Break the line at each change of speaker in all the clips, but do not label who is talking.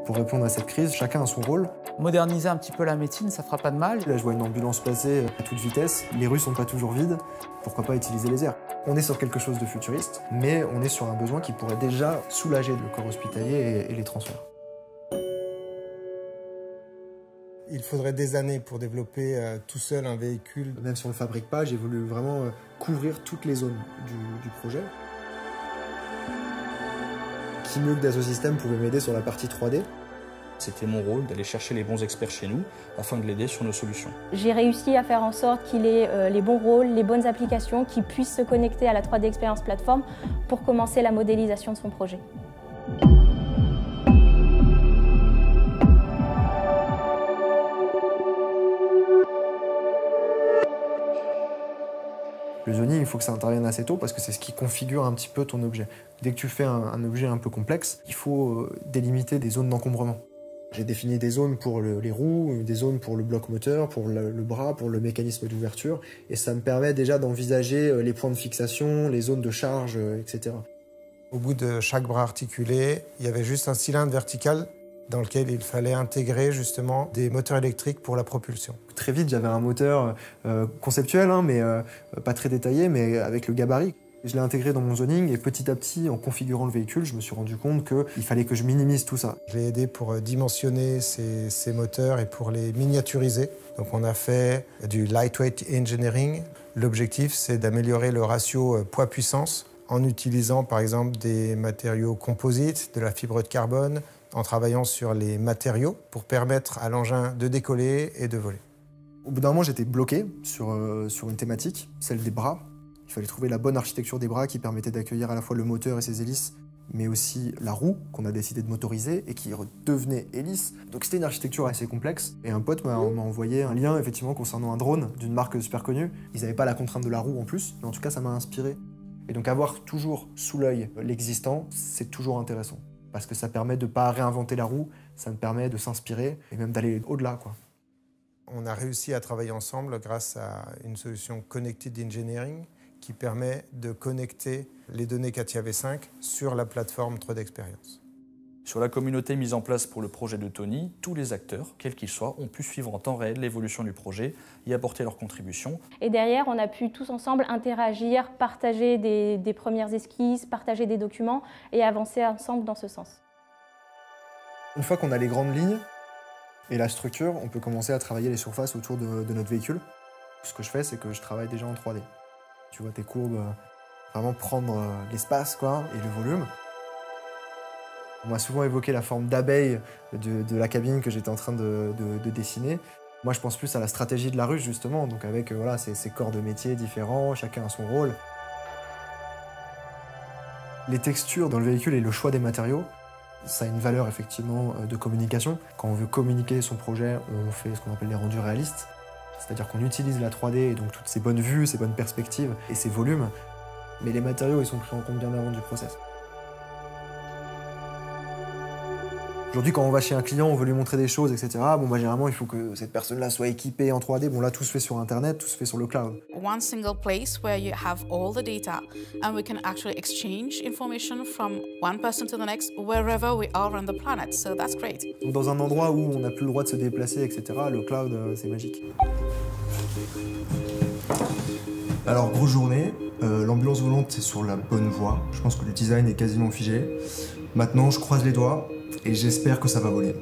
Pour répondre à cette crise, chacun a son rôle.
Moderniser un petit peu la médecine, ça fera pas de mal.
Là, je vois une ambulance passer à toute vitesse. Les rues sont pas toujours vides. Pourquoi pas utiliser les airs? On est sur quelque chose de futuriste, mais on est sur un besoin qui pourrait déjà soulager le corps hospitalier et les transferts.
Il faudrait des années pour développer tout seul un véhicule.
Même si on ne le fabrique pas, j'ai voulu vraiment couvrir toutes les zones du projet. Qui mieux que Dassault Systèmes pouvait m'aider sur la partie 3D?
C'était mon rôle d'aller chercher les bons experts chez nous afin de l'aider sur nos solutions.
J'ai réussi à faire en sorte qu'il ait les bons rôles, les bonnes applications, qu'il puisse se connecter à la 3D Experience Platform pour commencer la modélisation de son projet.
Le zoning, il faut que ça intervienne assez tôt parce que c'est ce qui configure un petit peu ton objet. Dès que tu fais un objet un peu complexe, il faut délimiter des zones d'encombrement. J'ai défini des zones pour les roues, des zones pour le bloc moteur, pour le bras, pour le mécanisme d'ouverture, et ça me permet déjà d'envisager les points de fixation, les zones de charge, etc.
Au bout de chaque bras articulé, il y avait juste un cylindre vertical dans lequel il fallait intégrer justement des moteurs électriques pour la propulsion.
Très vite, j'avais un moteur conceptuel, hein, mais pas très détaillé, mais avec le gabarit. Je l'ai intégré dans mon zoning et petit à petit, en configurant le véhicule, je me suis rendu compte qu'il fallait que je minimise tout ça.
Je l'ai aidé pour dimensionner ces moteurs et pour les miniaturiser. Donc on a fait du lightweight engineering. L'objectif, c'est d'améliorer le ratio poids-puissance en utilisant par exemple des matériaux composites, de la fibre de carbone, en travaillant sur les matériaux pour permettre à l'engin de décoller et de voler.
Au bout d'un moment, j'étais bloqué sur une thématique, celle des bras. Il fallait trouver la bonne architecture des bras qui permettait d'accueillir à la fois le moteur et ses hélices, mais aussi la roue qu'on a décidé de motoriser et qui redevenait hélice. Donc c'était une architecture assez complexe. Et un pote m'a envoyé un lien effectivement concernant un drone d'une marque super connue. Ils n'avaient pas la contrainte de la roue en plus, mais en tout cas ça m'a inspiré. Et donc avoir toujours sous l'œil l'existant, c'est toujours intéressant. Parce que ça permet de ne pas réinventer la roue, ça me permet de s'inspirer et même d'aller au-delà, quoi.
On a réussi à travailler ensemble grâce à une solution Connected Engineering qui permet de connecter les données CATIA V5 sur la plateforme 3D Experience.
Sur la communauté mise en place pour le projet de Tony, tous les acteurs, quels qu'ils soient, ont pu suivre en temps réel l'évolution du projet, y apporter leur contribution.
Et derrière, on a pu tous ensemble interagir, partager des premières esquisses, partager des documents et avancer ensemble dans ce sens.
Une fois qu'on a les grandes lignes et la structure, on peut commencer à travailler les surfaces autour de notre véhicule. Ce que je fais, c'est que je travaille déjà en 3D. Tu vois tes courbes, vraiment prendre l'espace quoi, et le volume. On m'a souvent évoqué la forme d'abeille de la cabine que j'étais en train de dessiner. Moi, je pense plus à la stratégie de la ruche, justement, donc avec voilà, ces corps de métier différents, chacun a son rôle. Les textures dans le véhicule et le choix des matériaux, ça a une valeur effectivement de communication. Quand on veut communiquer son projet, on fait ce qu'on appelle les rendus réalistes. C'est-à-dire qu'on utilise la 3D et donc toutes ces bonnes vues, ces bonnes perspectives et ces volumes. Mais les matériaux, ils sont pris en compte bien avant du process. Aujourd'hui, quand on va chez un client, on veut lui montrer des choses, etc. Bon, bah, généralement, il faut que cette personne-là soit équipée en 3D. Bon, là, tout se fait sur Internet, tout se fait sur le cloud.
One single place where you have all the data and we can actually exchange information from one person to the next wherever we are on the planet. So that's great.
Donc, dans un endroit où on n'a plus le droit de se déplacer, etc., le cloud, c'est magique. Alors, grosse journée. L'ambulance volante, c'est sur la bonne voie. Je pense que le design est quasiment figé. Maintenant, je croise les doigts. Et j'espère que ça va voler.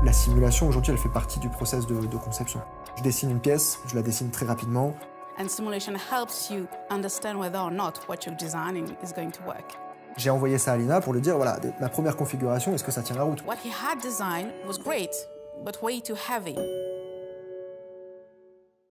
La simulation, aujourd'hui, elle fait partie du process de conception. Je dessine une pièce, je la dessine très rapidement.
And simulation helps you understand whether or not what you're designing is going to work.
J'ai envoyé ça à Lina pour lui dire, voilà, ma première configuration, est-ce que ça tient la route?
What he had designed was great, but way too heavy.